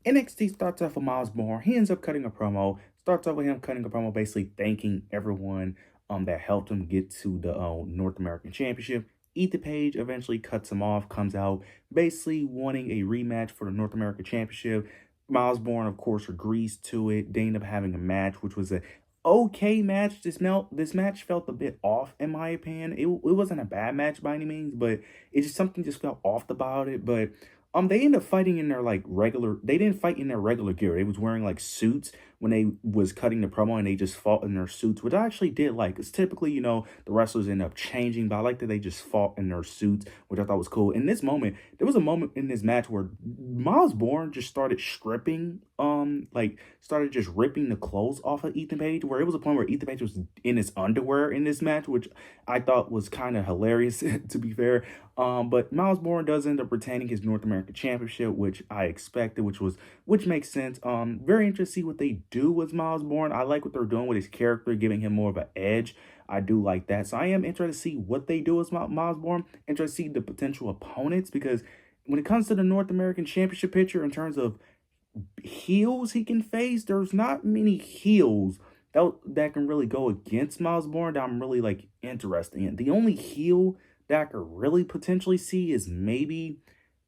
NXT starts off with Miles Bourne. He ends up cutting a promo. Starts off with him cutting a promo, basically thanking everyone that helped him get to the North American Championship. Ethan Page eventually cuts him off, comes out basically wanting a rematch for the North American Championship. Miles Bourne, of course, agrees to it. They end up having a match, which was a okay match. This match felt a bit off, in my opinion. It wasn't a bad match by any means, but it just something just felt off about it. But they ended up fighting in their like regular. They didn't fight in their regular gear. They was wearing like suits when they was cutting the promo, and they just fought in their suits, which I actually did like. Because typically, the wrestlers end up changing, but I like that they just fought in their suits, which I thought was cool. In this moment, there was a moment in this match where Miles Bourne just started stripping, like started just ripping the clothes off of Ethan Page, where it was a point where Ethan Page was in his underwear in this match, which I thought was kind of hilarious, to be fair. But Miles Bourne does end up retaining his North American Championship, which I expected, which makes sense. Very interested to see what they do with Miles Bourne. I like what they're doing with his character, giving him more of an edge. I do like that. So I am interested to see what they do with Miles Bourne. Interested to see the potential opponents, because when it comes to the North American Championship picture in terms of heels he can face, there's not many heels that can really go against Miles Bourne that I'm really like interested in. The only heel that I could really potentially see is maybe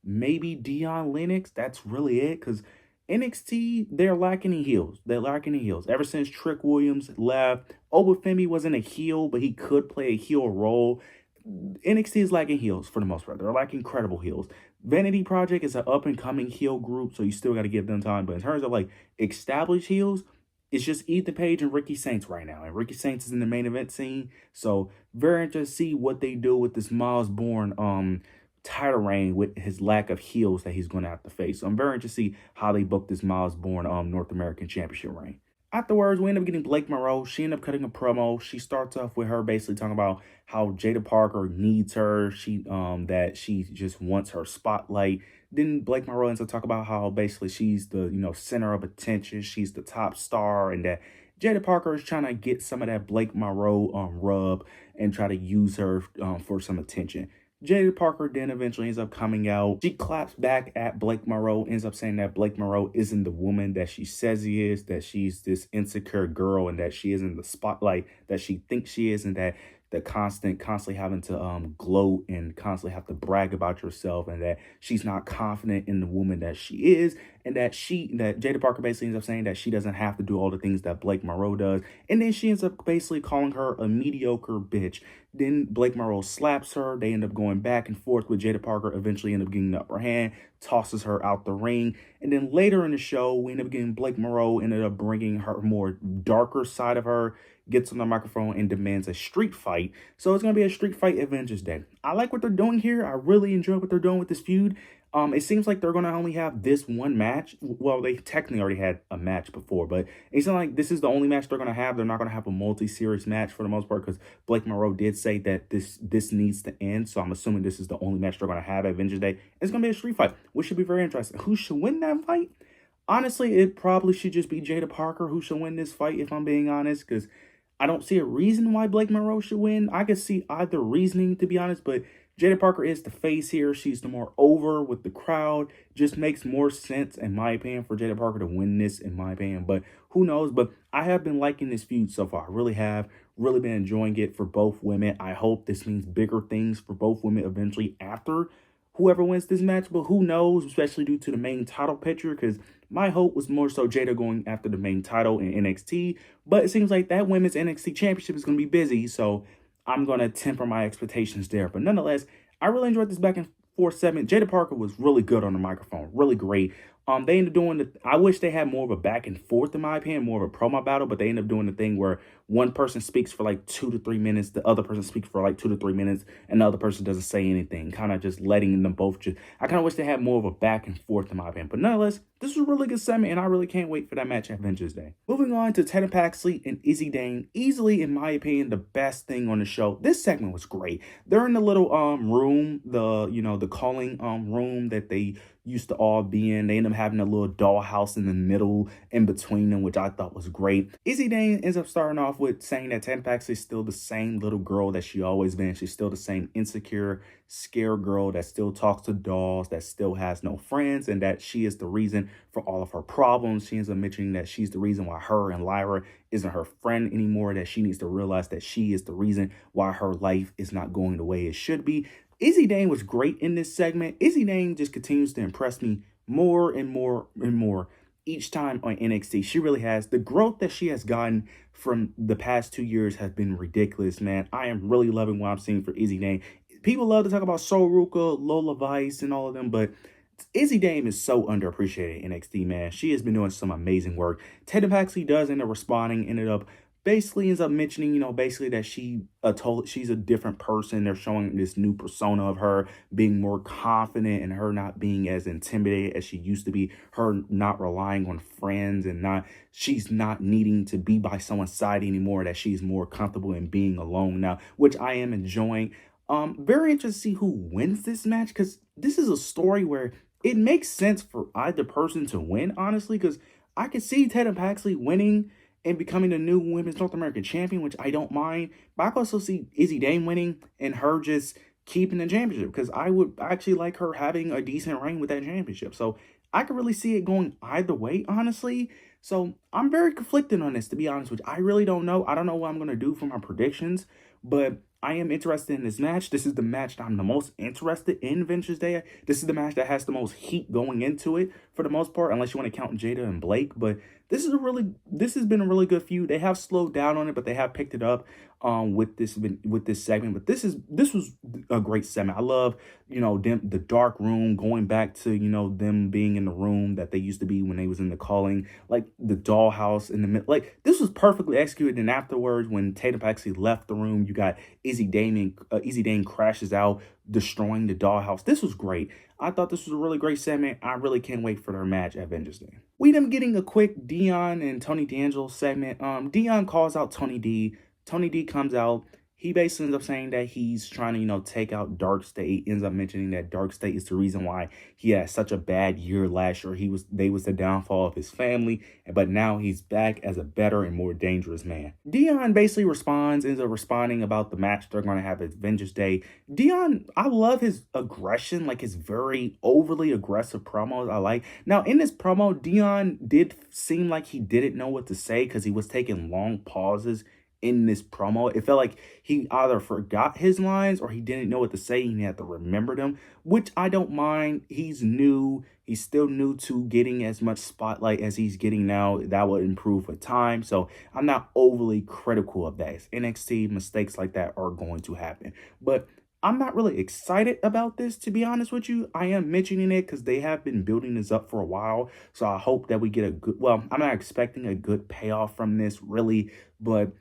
Dion Lennox. That's really it, because NXT, they're lacking in heels. They're lacking in heels. Ever since Trick Williams left, Obafemi wasn't a heel, but he could play a heel role. NXT is lacking heels for the most part. They're lacking credible heels. Vanity Project is an up-and-coming heel group, so you still got to give them time. But in terms of like established heels, it's just Ethan Page and Ricky Saints right now. And Ricky Saints is in the main event scene. So very interested to see what they do with this Miles Bourne title reign with his lack of heels that he's going to have to face. So I'm very interested to see how they book this Miles Bourne North American Championship reign. Afterwards, we end up getting Blake Monroe. She ended up cutting a promo. She starts off with her basically talking about how Jada Parker needs her. That she just wants her spotlight. Then Blake Monroe ends up talking about how basically she's the center of attention. She's the top star, and that Jada Parker is trying to get some of that Blake Monroe rub and try to use her for some attention. Jada Parker then eventually ends up coming out. She claps back at Blake Monroe, ends up saying that Blake Monroe isn't the woman that she says he is, that she's this insecure girl, and that she isn't the spotlight that she thinks she is, and that the constantly having to gloat and constantly have to brag about yourself, and that she's not confident in the woman that she is, and that Jada Parker basically ends up saying that she doesn't have to do all the things that Blake Monroe does, and then she ends up basically calling her a mediocre bitch. Then Blake Monroe slaps her. They end up going back and forth with Jada Parker, eventually end up getting the upper hand, tosses her out the ring. And then later in the show, we end up getting Blake Monroe ended up bringing her more darker side of her, gets on the microphone and demands a street fight. So it's going to be a street fight Avengers Day. I like what they're doing here. I really enjoy what they're doing with this feud. It seems like they're going to only have this one match. Well, they technically already had a match before, but it's not like this is the only match they're going to have. They're not going to have a multi-series match for the most part, because Blake Monroe did say that this needs to end. So I'm assuming this is the only match they're going to have at Avengers Day. It's going to be a street fight, which should be very interesting. Who should win that fight? Honestly, it probably should just be Jada Parker who should win this fight, if I'm being honest, because I don't see a reason why Blake Monroe should win. I could see either reasoning, to be honest, but Jada Parker is the face here. She's the more over with the crowd. Just makes more sense, in my opinion, for Jada Parker to win this, in my opinion. But who knows? But I have been liking this feud so far. I really have. Really been enjoying it for both women. I hope this means bigger things for both women eventually after whoever wins this match. But who knows, especially due to the main title picture, because my hope was more so Jada going after the main title in NXT. But it seems like that women's NXT championship is going to be busy. So I'm going to temper my expectations there. But nonetheless, I really enjoyed this back and forth segment. Jada Parker was really good on the microphone. Really great. They ended up doing I wish they had more of a back and forth, in my opinion, more of a promo battle, but they ended up doing the thing where one person speaks for like 2 to 3 minutes, the other person speaks for like 2 to 3 minutes, and the other person doesn't say anything, kind of just letting them both I kind of wish they had more of a back and forth, in my opinion. But nonetheless, this was a really good segment, and I really can't wait for that match at Avengers Day. Moving on to Tatum Paxley and Izzy Dane. Easily, in my opinion, the best thing on the show. This segment was great. They're in the little room, the calling room that they used to all be in. They end up having a little dollhouse in the middle in between them, which I thought was great. Izzy Dane ends up starting off with saying that Tatum Paxley is still the same little girl that she always been. She's still the same insecure, scared girl that still talks to dolls, that still has no friends, and that she is the reason for all of her problems. She ends up mentioning that she's the reason why her and Lyra isn't her friend anymore, that she needs to realize that she is the reason why her life is not going the way it should be. Izzy Dane was great in this segment. Izzy Dane just continues to impress me more and more and more each time on NXT. She really has. The growth that she has gotten from the past 2 years has been ridiculous, man. I am really loving what I'm seeing for Izzy Dane. People love to talk about Soul Ruca, Lola Vice, and all of them, but Izzy Dame is so underappreciated in NXT, man. She has been doing some amazing work. Tatum Paxley does end up responding, ends up mentioning, basically that she's a different person. They're showing this new persona of her being more confident and her not being as intimidated as she used to be, her not relying on friends and she's not needing to be by someone's side anymore, that she's more comfortable in being alone now, which I am enjoying. Very interested to see who wins this match, because this is a story where it makes sense for either person to win, honestly, because I could see Tatum Paxley winning and becoming the new Women's North American Champion, which I don't mind. But I could also see Izzy Dane winning and her just keeping the championship, because I would actually like her having a decent reign with that championship. So I could really see it going either way, honestly. So I'm very conflicted on this, to be honest with you. I really don't know. I don't know what I'm going to do for my predictions, but I am interested in this match. This is the match that I'm the most interested in Vengeance Day. This is the match that has the most heat going into it for the most part, unless you want to count Jada and Blake. But this has been a really good feud. They have slowed down on it, but they have picked it up with this segment. But this was a great segment. I love, the dark room, going back to, them being in the room that they used to be when they was in the calling, like the dollhouse in the middle. Like, this was perfectly executed. And afterwards, when Tatum Paxley left the room, you got Izzy Dane crashes out, destroying the dollhouse. This was great. I thought this was a really great segment. I really can't wait for their match at Vengeance Day. We them getting a quick Dion and Tony D'Angelo segment. Dion calls out Tony D. Tony D comes out. He basically ends up saying that he's trying to, take out Dark State. Ends up mentioning that Dark State is the reason why he had such a bad year last year. They was the downfall of his family, but now he's back as a better and more dangerous man. Dion basically ends up responding about the match they're going to have at Vengeance Day. Dion, I love his aggression, like his very overly aggressive promos. I like. Now, in this promo, Dion did seem like he didn't know what to say, because he was taking long pauses in this promo. It felt like he either forgot his lines or he didn't know what to say and he had to remember them, which I don't mind. He's new. He's still new to getting as much spotlight as he's getting now. That will improve with time. So I'm not overly critical of that. It's NXT, mistakes like that are going to happen. But I'm not really excited about this, to be honest with you. I am mentioning it because they have been building this up for a while. So I hope that we get a good, well, I'm not expecting a good payoff from this, really, but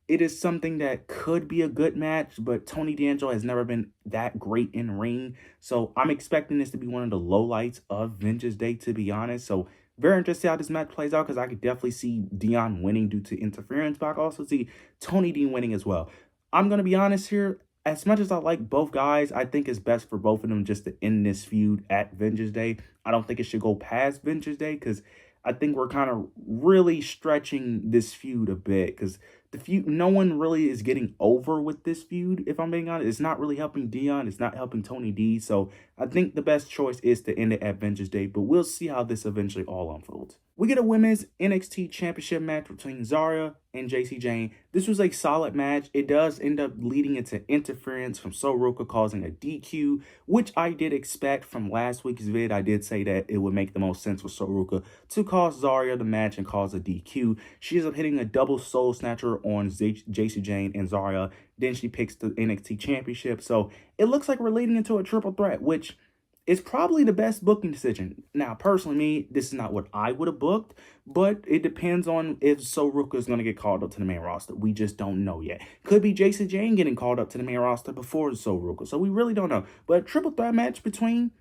it is something that could be a good match, but Tony D'Angelo has never been that great in ring. So I'm expecting this to be one of the lowlights of Vengeance Day, to be honest. So very interested how this match plays out, because I could definitely see Dion winning due to interference, but I could also see Tony D winning as well. I'm going to be honest here. As much as I like both guys, I think it's best for both of them just to end this feud at Vengeance Day. I don't think it should go past Vengeance Day, because I think we're kind of really stretching this feud a bit, because the feud, no one really is getting over with this feud, if I'm being honest. It's not really helping Dion. It's not helping Tony D. So I think the best choice is to end it at Vengeance Day, but we'll see how this eventually all unfolds. We get a women's NXT Championship match between Zarya and JC Jane. This was a solid match. It does end up leading into interference from Soul Ruca, causing a DQ, which I did expect from last week's vid. I did say that it would make the most sense for Soul Ruca to cause Zarya the match and cause a DQ. She ends up hitting a double Soul Snatcher on JC Jane and Zarya. Then she picks the NXT Championship. So it looks like we're leading into a triple threat, which is probably the best booking decision. Now, personally, me, this is not what I would have booked, but it depends on if Soul Ruca is going to get called up to the main roster. We just don't know yet. Could be Jason Jane getting called up to the main roster before Soul Ruca, so we really don't know. But a triple threat match between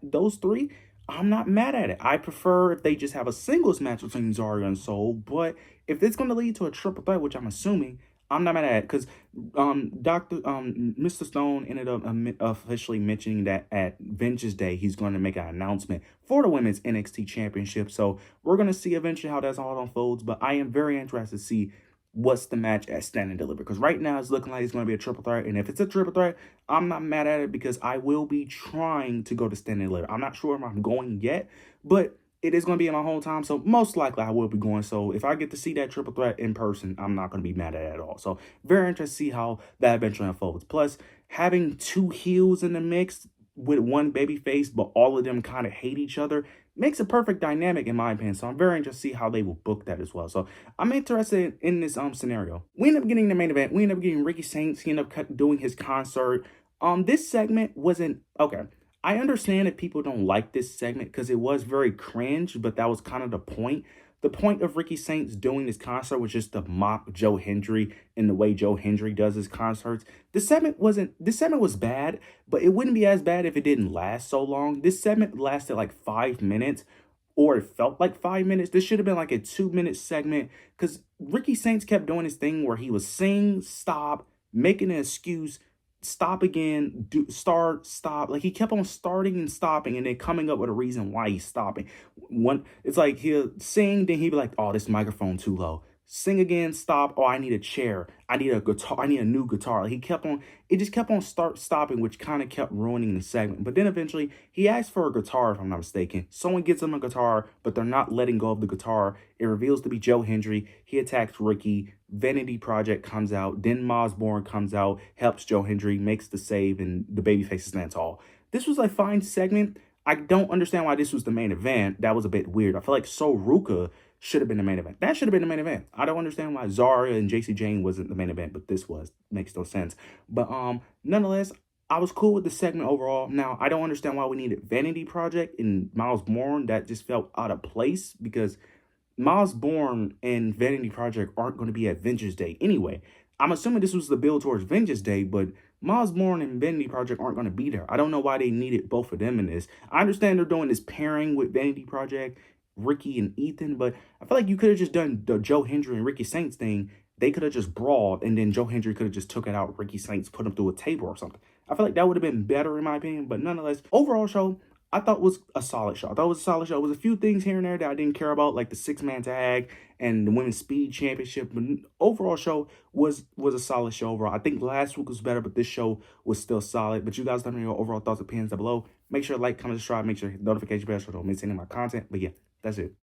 those three, I'm not mad at it. I prefer if they just have a singles match between Zarya and Soul, but if it's going to lead to a triple threat, which I'm assuming, I'm not mad at it because Doctor Mr. Stone ended up officially mentioning that at Vengeance Day he's going to make an announcement for the Women's NXT Championship. So we're going to see eventually how that's all unfolds. But I am very interested to see what's the match at Stand and Deliver, because right now it's looking like it's going to be a triple threat. And if it's a triple threat, I'm not mad at it because I will be trying to go to Stand and Deliver. I'm not sure if I'm going yet, but it is going to be in my hometown, so most likely I will be going. So if I get to see that triple threat in person, I'm not going to be mad at it at all. So very interested to see how that eventually unfolds. Plus, having two heels in the mix with one baby face, but all of them kind of hate each other, makes a perfect dynamic in my opinion. So I'm very interested to see how they will book that as well. So I'm interested in this scenario. We end up getting the main event. We end up getting Ricky Saints. He ended up doing his concert. This segment wasn't okay. I understand that people don't like this segment because it was very cringe, but that was kind of the point. The point of Ricky Saints doing this concert was just to mock Joe Hendry in the way Joe Hendry does his concerts. This segment was bad, but it wouldn't be as bad if it didn't last so long. This segment lasted like 5 minutes, or it felt like 5 minutes. This should have been like a 2 minute segment because Ricky Saints kept doing his thing where he was sing, stop, making an excuse, stop again, do start, stop. Like he kept on starting and stopping and then coming up with a reason why he's stopping. One, it's like he'll sing, then he'd be like, "Oh, this microphone too low." Sing again, stop. "Oh, I need a chair. I need a guitar. I need a new guitar." Like he kept on, it just kept on stopping, which kind of kept ruining the segment. But then eventually he asked for a guitar, if I'm not mistaken. Someone gets him a guitar, but they're not letting go of the guitar. It reveals to be Joe Hendry. He attacks Ricky. Vanity Project comes out. Then Mosborn comes out, helps Joe Hendry, makes the save, and the babyface stands tall. This was a fine segment. I don't understand why this was the main event. That was a bit weird. I feel like So Ruca should have been the main event. That should have been the main event. I don't understand why Zara and JC Jane wasn't the main event, but this was. Makes no sense. But nonetheless, I was cool with the segment overall. Now, I don't understand why we needed Vanity Project and Miles Bourne. That just felt out of place because Miles Bourne and Vanity Project aren't going to be at Vengeance Day anyway. I'm assuming this was the build towards Vengeance Day, but Miles Bourne and Vanity Project aren't going to be there. I don't know why they needed both of them in this. I understand they're doing this pairing with Vanity Project, Ricky and Ethan, but I feel like you could have just done the Joe Hendry and Ricky Saints thing. They could have just brawled, and then Joe Hendry could have just took it out. Ricky Saints put him through a table or something. I feel like that would have been better in my opinion, but nonetheless, overall show, I thought was a solid show. I thought it was a solid show. There was a few things here and there that I didn't care about, like the 6-man tag and the Women's Speed Championship. But overall show was a solid show overall. I think last week was better, but this show was still solid. But you guys let me know your overall thoughts and opinions down below. Make sure to like, comment, subscribe. Make sure to hit the notification bell so you don't miss any of my content. But yeah, that's it.